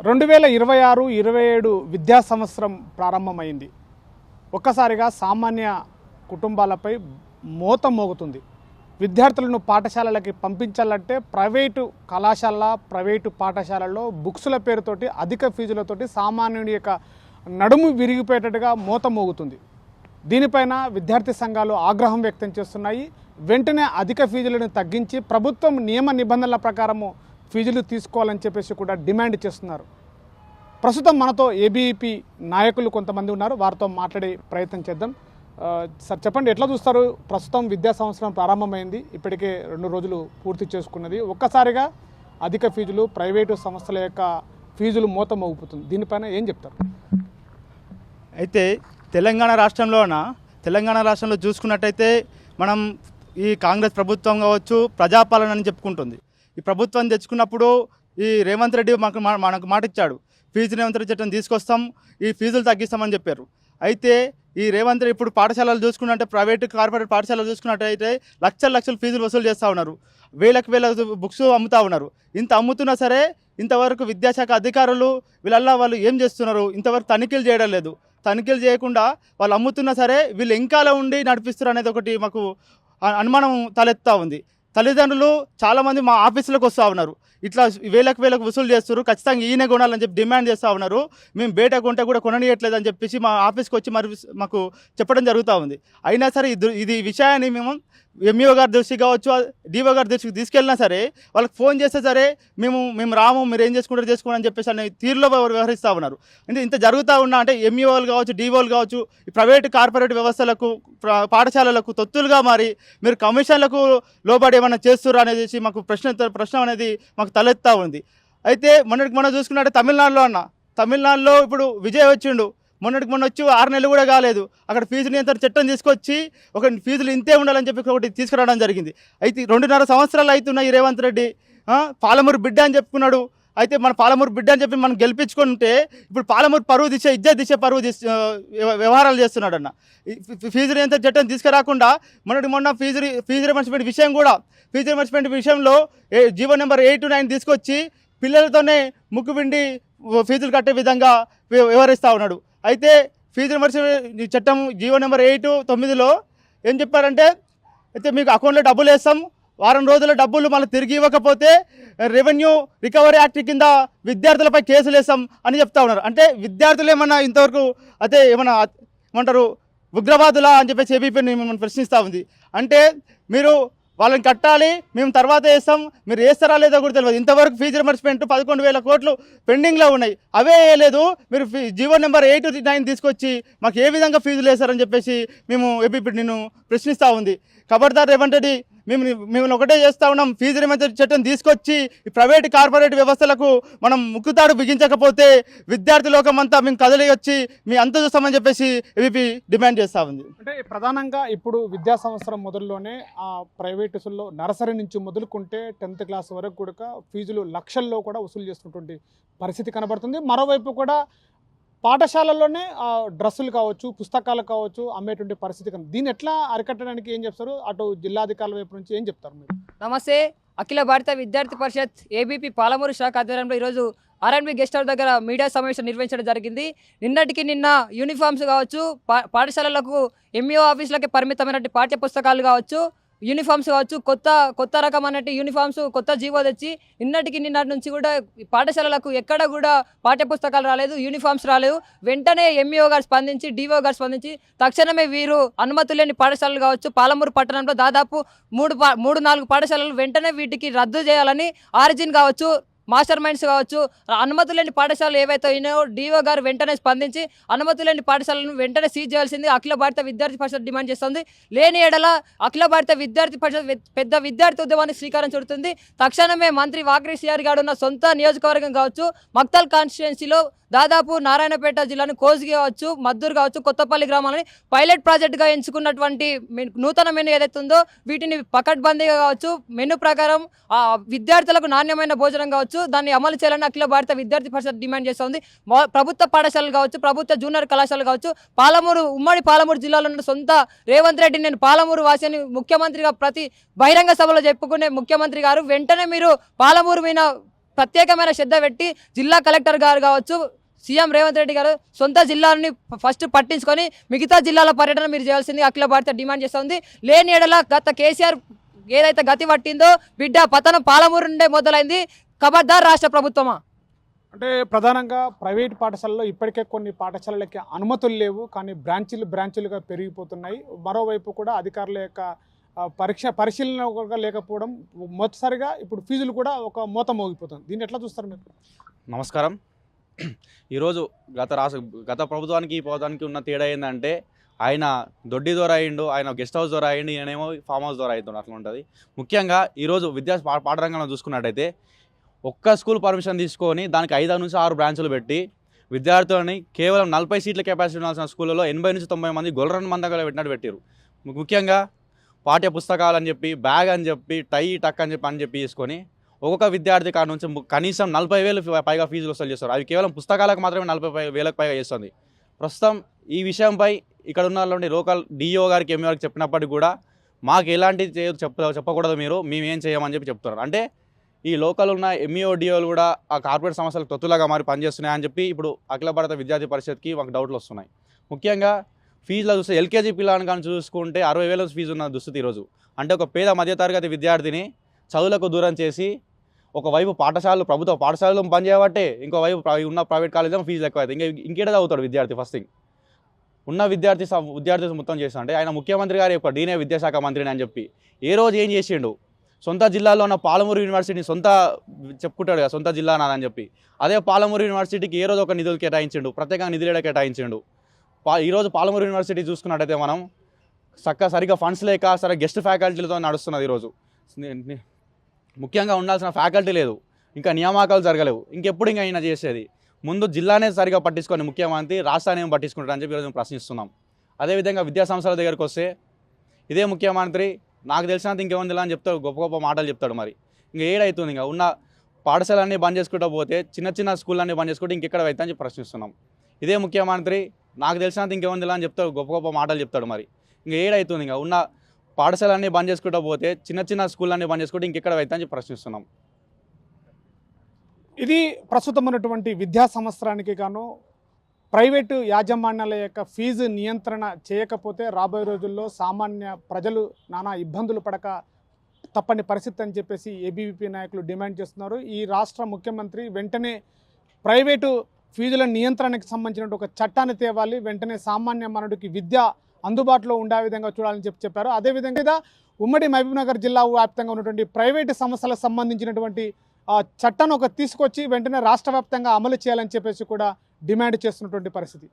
2026-27 విద్యా సంవత్సరం ప్రారంభమైంది. ఒక్కసారిగా సామాన్య కుటుంబాలపై మోత మోగుతుంది. విద్యార్థులను పాఠశాలలకి పంపించాలంటే ప్రైవేటు కళాశాల, ప్రైవేటు పాఠశాలల్లో బుక్స్ల పేరుతోటి అధిక ఫీజులతోటి సామాన్యుడి యొక్క నడుము విరిగిపోయేటట్టుగా మోత మోగుతుంది. దీనిపైన విద్యార్థి సంఘాలు ఆగ్రహం వ్యక్తం చేస్తున్నాయి. వెంటనే అధిక ఫీజులను తగ్గించి ప్రభుత్వం నియమ నిబంధనల ప్రకారము ఫీజులు తీసుకోవాలని చెప్పేసి కూడా డిమాండ్ చేస్తున్నారు. ప్రస్తుతం మనతో ఏబీవీపీ నాయకులు కొంతమంది ఉన్నారు, వారితో మాట్లాడే ప్రయత్నం చేద్దాం. సార్ చెప్పండి, ఎట్లా చూస్తారు? ప్రస్తుతం విద్యా సంవత్సరం ప్రారంభమైంది, ఇప్పటికే 2 రోజులు పూర్తి చేసుకున్నది. ఒక్కసారిగా అధిక ఫీజులు, ప్రైవేటు సంస్థల యొక్క ఫీజులు మోత మోగుతుంది. దీనిపైన ఏం చెప్తారు? అయితే తెలంగాణ రాష్ట్రంలో చూసుకున్నట్టయితే మనం ఈ కాంగ్రెస్ ప్రభుత్వం కావచ్చు ప్రజాపాలన అని చెప్పుకుంటుంది. ఈ ప్రభుత్వం తెచ్చుకున్నప్పుడు ఈ రేవంత్ రెడ్డి మనకు మాట ఇచ్చాడు, ఫీజు నియంత్రణ చట్టం తీసుకొస్తాం, ఈ ఫీజులు తగ్గిస్తామని చెప్పారు. అయితే ఈ రేవంత్ రెడ్డి ఇప్పుడు పాఠశాలలు చూసుకున్నట్టే, ప్రైవేటు కార్పొరేట్ పాఠశాలలు చూసుకున్నట్టయితే లక్షల ఫీజులు వసూలు చేస్తూ ఉన్నారు. వేల బుక్స్ అమ్ముతూ ఉన్నారు. ఇంత అమ్ముతున్నా సరే ఇంతవరకు విద్యాశాఖ అధికారులు వాళ్ళు ఏం చేస్తున్నారు? ఇంతవరకు తనిఖీలు చేయడం లేదు. తనిఖీలు చేయకుండా వాళ్ళు అమ్ముతున్నా సరే వీళ్ళు ఇంకాలో ఉండి నడిపిస్తారు అనేది ఒకటి మాకు అనుమానం తలెత్తా ఉంది. తల్లిదండ్రులు చాలామంది మా ఆఫీసులకు వస్తూ ఉన్నారు, ఇట్లా వేలకు వసూలు చేస్తారు, ఖచ్చితంగా ఈయన కొనాలని చెప్పి డిమాండ్ చేస్తూ ఉన్నారు. మేము బయట కొంటే కూడా కొననీయట్లేదు అని చెప్పేసి మా ఆఫీస్కి వచ్చి మరి మాకు చెప్పడం జరుగుతూ ఉంది. అయినా సరే ఇది విషయాన్ని మేము ఎంఈఓ గారి దృష్టికి కావచ్చు, డిఓ గారి దృష్టికి తీసుకెళ్ళినా సరే వాళ్ళకి ఫోన్ చేస్తే సరే మేము రాము, మీరు ఏం చేసుకుంటారు చేసుకోండి అని చెప్పేసి అనే తీరులో వ్యవహరిస్తూ ఉన్నారు. అంటే ఇంత జరుగుతూ ఉన్నా అంటే ఎంఈఓలు కావచ్చు, డిఓలు కావచ్చు, ఈ ప్రైవేటు కార్పొరేట్ వ్యవస్థలకు పాఠశాలలకు తొత్తులుగా మారి మీరు కమిషన్లకు లోబడి ఏమైనా చేస్తున్నారు అనేది మాకు ప్రశ్న అనేది మాకు తలెత్తా ఉంది. అయితే మొన్న చూసుకున్నట్టే తమిళనాడులో ఇప్పుడు విజయ్ వచ్చిండు, మొన్న వచ్చి 6 నెలలు కూడా కాలేదు. అక్కడ ఫీజు నియంత్రణ చట్టం తీసుకొచ్చి ఒక ఫీజులు ఇంతే ఉండాలని చెప్పి ఒకటి తీసుకురావడం జరిగింది. అయితే 2.5 సంవత్సరాలు అవుతున్నాయి. ఈ రేవంత్ రెడ్డి పాలమూరు బిడ్డ అని చెప్పుకున్నాడు. అయితే మన పాలమూరు బిడ్డ అని చెప్పి మనం గెలిపించుకుంటే ఇప్పుడు పాలమూరు పరువు ఇజ్జత్ పరువు వ్యవహారాలు చేస్తున్నాడు అన్న. ఫీజు నియంత్రణ చట్టం తీసుకురాకుండా మొన్న ఫీజు రిమర్స్మెంట్ విషయంలో జీవో నెంబర్ 8-9 తీసుకొచ్చి పిల్లలతోనే ముక్కుపిండి ఫీజులు కట్టే విధంగా వ్యవహరిస్తూ ఉన్నాడు. అయితే ఫీజు రిమర్స్మెంట్ చట్టం జీవో నెంబర్ 8-9లో ఏం చెప్పారంటే, అయితే మీకు అకౌంట్లో డబ్బులు వేస్తాం, వారం రోజుల డబ్బులు మళ్ళీ తిరిగి ఇవ్వకపోతే రెవెన్యూ రికవరీ యాక్ట్ కింద విద్యార్థులపై కేసులు వేస్తాం అని చెప్తా ఉన్నారు. అంటే విద్యార్థులు ఏమన్నా ఇంతవరకు అయితే ఏమంటారు ఉగ్రవాదులా అని చెప్పేసి ఏబీపీ మిమ్మల్ని ప్రశ్నిస్తూ ఉంది. అంటే మీరు వాళ్ళని కట్టాలి, మేము తర్వాత వేస్తాం, మీరు వేస్తారా లేదో కూడా తెలియదు. ఇంతవరకు ఫీజు రిమర్స్మెంట్ 11,000 కోట్లు పెండింగ్లో ఉన్నాయి, అవే వేయలేదు. మీరు జీవో నెంబర్ 8-9 తీసుకొచ్చి మాకు ఏ విధంగా ఫీజులు వేస్తారని చెప్పేసి మేము ఏపీ నిన్ను ప్రశ్నిస్తూ ఉంది. ఖబర్దార్ రేవంత్ రెడ్డి, మేము ఒకటే చేస్తూ ఉన్నాం, ఫీజు రిమర్స్మెంట్ చట్టం తీసుకొచ్చి ఈ ప్రైవేట్ కార్పొరేట్ వ్యవస్థలకు మనం ముక్కుతాడు బిగించకపోతే విద్యార్థి లోకం అంతా మేము కదలి వచ్చి మీ అంత చూస్తామని చెప్పేసి ఏపీ డిమాండ్ చేస్తూ ఉంది. అంటే ప్రధానంగా ఇప్పుడు విద్యా సంవత్సరం మొదల్లోనే ఆ ప్రైవేటులో నర్సరీ నుంచి మొదలుకుంటే 10th క్లాస్ వరకు కూడా ఫీజులు లక్షల్లో కూడా వసూలు చేస్తున్నటువంటి పరిస్థితి కనబడుతుంది. మరోవైపు కూడా పాఠశాలల్లోనే డ్రెస్సులు కావచ్చు, పుస్తకాలు కావచ్చు అమ్మేటువంటి పరిస్థితి. దీన్ని ఎట్లా అరికట్టడానికి ఏం చెప్తారు? అటు జిల్లాధికారుల వైపు నుంచి ఏం చెప్తారు మీరు? నమస్తే. అఖిల భారత విద్యార్థి పరిషత్ ఏబీపీ పాలమూరు శాఖ ఆధ్వర్యంలో ఈరోజు ఆర్ఎన్బి గెస్ట్ హౌస్ దగ్గర మీడియా సమావేశం నిర్వహించడం జరిగింది. నిన్న యూనిఫామ్స్ కావచ్చు, పాఠశాలలకు ఎంఈఓ ఆఫీసులకి పరిమితమైనటువంటి పాఠ్య పుస్తకాలు కావచ్చు, యూనిఫామ్స్ కావచ్చు, కొత్త రకం అన్నట్టు యూనిఫామ్స్ కొత్త జీవో తెచ్చి నిన్నటి నుంచి కూడా పాఠశాలలకు ఎక్కడ కూడా పాఠ్య పుస్తకాలు రాలేదు, యూనిఫామ్స్ రాలేదు. వెంటనే ఎంఈఓ గారు స్పందించి, డిఓ గారు స్పందించి తక్షణమే వీరు అనుమతులు లేని పాఠశాలలు కావచ్చు, పాలమూరు పట్టణంలో దాదాపు 3-4 పాఠశాలలు వెంటనే వీటికి రద్దు చేయాలని ఆరిజిన్ కావచ్చు, మాస్టర్ మైండ్స్ కావచ్చు, అనుమతులు లేని పాఠశాలలు ఏవైతే ఉన్నాయో డిఓ గారు వెంటనే స్పందించి అనుమతులు లేని పాఠశాలను వెంటనే సీజ్ చేయాల్సింది అఖిల భారత విద్యార్థి పరిషత్ డిమాండ్ చేస్తుంది. లేని ఎడల అఖిల భారత విద్యార్థి పరిషత్ పెద్ద విద్యార్థి ఉద్యమానికి శ్రీకారం చుడుతుంది. తక్షణమే మంత్రి వాగ్రి సిఆర్ గారు ఉన్న సొంత నియోజకవర్గం కావచ్చు, మక్తల్ కాన్స్టిట్యుయెన్సీలో దాదాపు నారాయణపేట జిల్లాను కోజ్గి కావచ్చు, మద్దూరు కావచ్చు, కొత్తపల్లి గ్రామాలని పైలట్ ప్రాజెక్టుగా ఎంచుకున్నటువంటి నూతన మెను ఏదైతే ఉందో వీటిని పకడ్బందీగా కావచ్చు, మెను ప్రకారం విద్యార్థులకు నాణ్యమైన భోజనం కావచ్చు దాన్ని అమలు చేయాలని అఖిల భారత విద్యార్థి పరిషత్ డిమాండ్ చేస్తుంది. ప్రభుత్వ పాఠశాలలు కావచ్చు, ప్రభుత్వ జూనియర్ కళాశాలలు కావచ్చు, ఉమ్మడి పాలమూరు జిల్లాలో ఉన్న సొంత రేవంత్ రెడ్డి నేను పాలమూరు వాసిని ముఖ్యమంత్రిగా ప్రతి బహిరంగ సభలో చెప్పుకునే ముఖ్యమంత్రి గారు వెంటనే మీరు పాలమూరు మీద ప్రత్యేకమైన శ్రద్ధ పెట్టి జిల్లా కలెక్టర్ గారు కావచ్చు, సీఎం రేవంత్ రెడ్డి గారు సొంత జిల్లాలని ఫస్ట్ పట్టించుకొని మిగతా జిల్లాల పర్యటన మీరు చేయాల్సింది అఖిల భారత డిమాండ్ చేస్తుంది. లేని ఎడల గత కేసీఆర్ ఏదైతే గతి పట్టిందో బిడ్డ పతనం పాలమూరు నుండే మొదలైంది. ఖబర్దార్ రాష్ట్ర ప్రభుత్వమా. అంటే ప్రధానంగా ప్రైవేట్ పాఠశాలలో ఇప్పటికే కొన్ని పాఠశాలలకి అనుమతులు లేవు, కానీ బ్రాంచీలుగా పెరిగిపోతున్నాయి. మరోవైపు కూడా అధికారుల యొక్క పరిశీలన కూడా లేకపోవడం, మొదటిసారిగా ఇప్పుడు ఫీజులు కూడా ఒక మోత మోగిపోతుంది. దీన్ని ఎట్లా చూస్తారు మీరు? నమస్కారం. ఈరోజు గత ప్రభుత్వానికి ఈ ప్రభుత్వానికి ఉన్న తేడా ఏంటంటే, ఆయన దొడ్డి ద్వారా అయ్యిండు, ఆయన గెస్ట్ హౌస్ ద్వారా అయ్యిండు, ఈయనేమో ఫామ్ హౌస్ ద్వారా అవుతుండు. అట్లా ఉంటుంది. ముఖ్యంగా ఈరోజు పాఠరంగంలో చూసుకున్నట్టయితే ఒక్క స్కూల్ పర్మిషన్ తీసుకొని దానికి 5 నుంచి 6 బ్రాంచులు పెట్టి విద్యార్థులని కేవలం 40 సీట్ల కెపాసిటీ ఉండాల్సిన స్కూళ్ళలో 80 నుంచి 90 మంది గొల్లరన్ మందగా పెట్టినట్టు పెట్టారు. ముఖ్యంగా పాఠ్య పుస్తకాలు అని చెప్పి, బ్యాగ్ అని చెప్పి, టై టక్ అని చెప్పి తీసుకొని ఒక్కొక్క విద్యార్థి కాడ నుంచి కనీసం 40,000 పైగా ఫీజులు వసూలు చేస్తారు. అవి కేవలం పుస్తకాలకు మాత్రమే 40,000 పైగా చేస్తుంది. ప్రస్తుతం ఈ విషయంపై ఇక్కడ ఉన్న లోకల్ డిఓ గారికి ఎంఈ గారికి చెప్పినప్పటికీ కూడా మాకు ఎలాంటి చెప్పకూడదు, మేము ఏం చేయమని చెప్పి చెప్తున్నారు. అంటే ఈ లోకల్ ఉన్న ఎంఈఓ డిఓలు కూడా ఆ కార్పొరేట్ సంస్థలకు తొత్తులాగా మారి పనిచేస్తున్నాయని చెప్పి ఇప్పుడు అఖిల భారత విద్యార్థి పరిషత్కి మాకు డౌట్లు వస్తున్నాయి. ముఖ్యంగా ఫీజులో చూస్తే ఎల్కేజీ పిల్లని కానీ చూసుకుంటే 60,000 ఫీజు ఉన్న దుస్థితి ఈరోజు. అంటే ఒక పేద మధ్యతరగతి విద్యార్థిని చదువులకు దూరం చేసి ఒకవైపు ప్రభుత్వ పాఠశాలలో పనిచేయబట్టే, ఇంకోవైపు ఉన్న ప్రైవేట్ కాలేజీలో ఫీజులు ఎక్కువ అవుతాయి. ఇంకేట చదువుతాడు విద్యార్థి? ఫస్ట్ థింగ్ ఉన్న విద్యార్థి మొత్తం చేస్తుంటే ఆయన ముఖ్యమంత్రి గారు ఒక డీనే విద్యాశాఖ మంత్రిని అని చెప్పి ఏ రోజు ఏం చేసిండు? సొంత జిల్లాలో ఉన్న పాలమూరు యూనివర్సిటీని చెప్పుకుంటాడు కదా సొంత జిల్లా నాదని చెప్పి. అదే పాలమూరు యూనివర్సిటీకి ఏ రోజు ఒక నిధులు కేటాయించిండు, ప్రత్యేకంగా నిధులు కేటాయించిండు. ఈరోజు పాలమూరు యూనివర్సిటీ చూసుకున్నట్టయితే మనం సరిగ్గా ఫండ్స్ లేక గెస్ట్ ఫ్యాకల్టీలతో నడుస్తున్నది. ఈరోజు ముఖ్యంగా ఉండాల్సిన ఫ్యాకల్టీ లేదు, ఇంకా నియామకాలు జరగలేవు. ఇంకెప్పుడు ఇంకా అయినా చేసేది? ముందు జిల్లానే సరిగా పట్టించుకొని ముఖ్యమంత్రి రాష్ట్రాన్ని ఏం పట్టించుకుంటారని చెప్పి ఈరోజు మేము ప్రశ్నిస్తున్నాం. అదేవిధంగా విద్యా సంస్థల దగ్గరికి వస్తే ఇదే ముఖ్యమంత్రి నాకు తెలిసినంత ఇంకేముంది అని చెప్తాడు, గొప్ప గొప్ప మాటలు చెప్తాడు. మరి ఇంకా ఏడవుతుంది? ఇంకా ఉన్న పాఠశాలన్నీ బంద్ చేసుకుంటూ పోతే చిన్న స్కూళ్ళన్నీ బంద్ చేసుకుంటే ఇంకెక్కడ అవుతా అని చెప్పి ప్రశ్నిస్తున్నాం. ఇదే ముఖ్యమంత్రి నాకు తెలిసినంత ఇంకేముంది అని చెప్తాడు, గొప్ప గొప్ప మాటలు చెప్తాడు. మరి ఇంకా ఏడవుతుంది? ఇంకా ఉన్న పాఠశాలన్నీ బంద్ చేసుకుంటూ పోతే చిన్న స్కూళ్ళన్నీ బంద్ చేసుకుంటే ఇంకెక్కడ అవుతా అని చెప్పి ప్రశ్నిస్తున్నాం. ఇది ప్రస్తుతం ఉన్నటువంటి విద్యా సంవత్సరానికి గాను ప్రైవేటు యాజమాన్యాల యొక్క ఫీజు నియంత్రణ చేయకపోతే రాబోయే రోజుల్లో సామాన్య ప్రజలు నానా ఇబ్బందులు పడక తప్పని పరిస్థితి అని చెప్పేసి ఏబీవీపీ నాయకులు డిమాండ్ చేస్తున్నారు. ఈ రాష్ట్ర ముఖ్యమంత్రి వెంటనే ప్రైవేటు ఫీజుల నియంత్రణకు సంబంధించిన ఒక చట్టాన్ని తేవాలి, వెంటనే సామాన్య మానవుడికి విద్య అందుబాటులో ఉండే విధంగా చూడాలని చెప్పారు. అదేవిధంగా ఉమ్మడి మహబూబ్నగర్ జిల్లా వ్యాప్తంగా ఉన్నటువంటి ప్రైవేటు సంస్థలకు సంబంధించినటువంటి చట్టాన్ని తీసుకొచ్చి వెంటనే రాష్ట్ర వ్యాప్తంగా అమలు చేయాలని చెప్పేసి కూడా డిమాండ్ చేస్తున్నటువంటి పరిస్థితి.